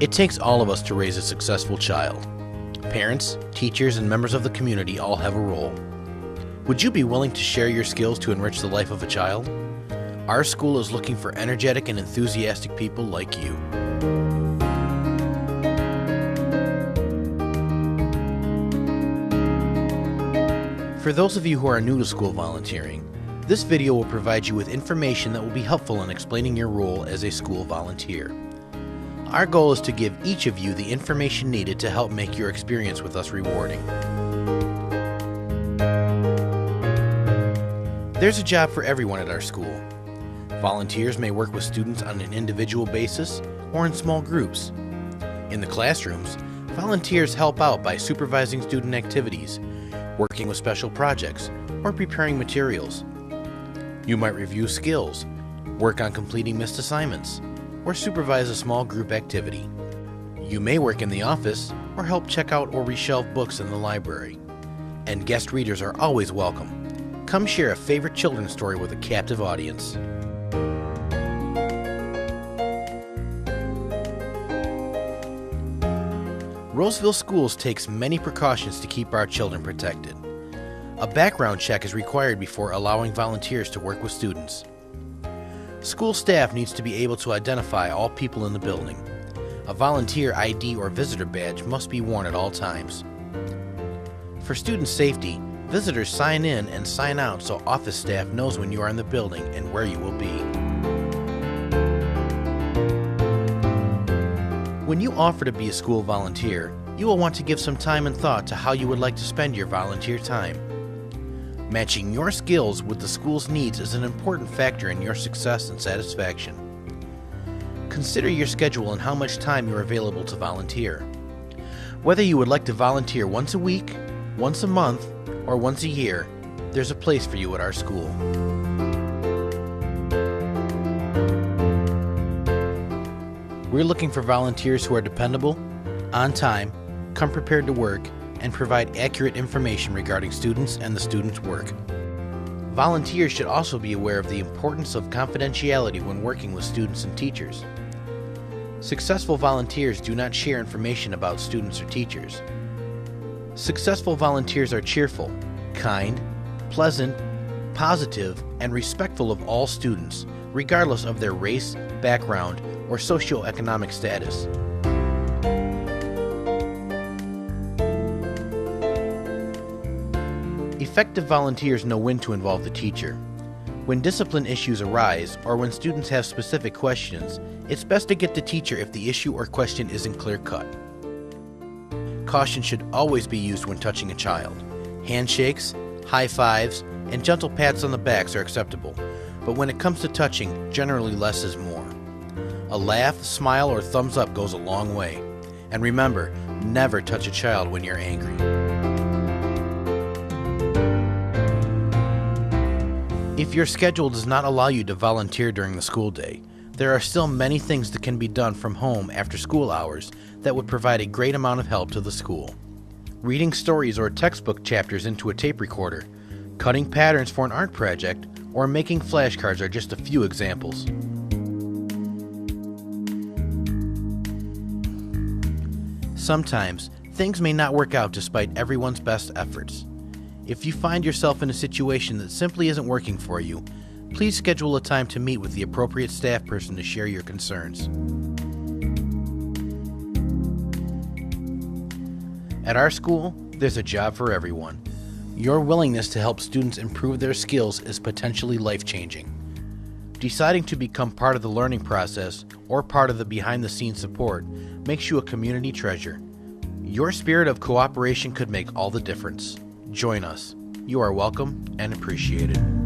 It takes all of us to raise a successful child. Parents, teachers, and members of the community all have a role. Would you be willing to share your skills to enrich the life of a child? Our school is looking for energetic and enthusiastic people like you. For those of you who are new to school volunteering, this video will provide you with information that will be helpful in explaining your role as a school volunteer. Our goal is to give each of you the information needed to help make your experience with us rewarding. There's a job for everyone at our school. Volunteers may work with students on an individual basis or in small groups. In the classrooms, volunteers help out by supervising student activities, working with special projects, or preparing materials. You might review skills, work on completing missed assignments, or supervise a small group activity. You may work in the office or help check out or reshelve books in the library. And guest readers are always welcome. Come share a favorite children's story with a captive audience. Roseville Schools takes many precautions to keep our children protected. A background check is required before allowing volunteers to work with students. School staff needs to be able to identify all people in the building. A volunteer ID or visitor badge must be worn at all times. For student safety, visitors sign in and sign out so office staff knows when you are in the building and where you will be. When you offer to be a school volunteer, you will want to give some time and thought to how you would like to spend your volunteer time. Matching your skills with the school's needs is an important factor in your success and satisfaction. Consider your schedule and how much time you are available to volunteer. Whether you would like to volunteer once a week, once a month, or once a year, there's a place for you at our school. We're looking for volunteers who are dependable, on time, come prepared to work, and provide accurate information regarding students and the students' work. Volunteers should also be aware of the importance of confidentiality when working with students and teachers. Successful volunteers do not share information about students or teachers. Successful volunteers are cheerful, kind, pleasant, positive, and respectful of all students, regardless of their race, background, or socioeconomic status. Effective volunteers know when to involve the teacher. When discipline issues arise or when students have specific questions, it's best to get the teacher if the issue or question isn't clear-cut. Caution should always be used when touching a child. Handshakes, high fives, and gentle pats on the backs are acceptable, but when it comes to touching, generally less is more. A laugh, smile, or thumbs up goes a long way. And remember, never touch a child when you're angry. If your schedule does not allow you to volunteer during the school day, there are still many things that can be done from home after school hours that would provide a great amount of help to the school. Reading stories or textbook chapters into a tape recorder, cutting patterns for an art project, or making flashcards are just a few examples. Sometimes, things may not work out despite everyone's best efforts. If you find yourself in a situation that simply isn't working for you, please schedule a time to meet with the appropriate staff person to share your concerns. At our school, there's a job for everyone. Your willingness to help students improve their skills is potentially life-changing. Deciding to become part of the learning process or part of the behind-the-scenes support makes you a community treasure. Your spirit of cooperation could make all the difference. Join us. You are welcome and appreciated.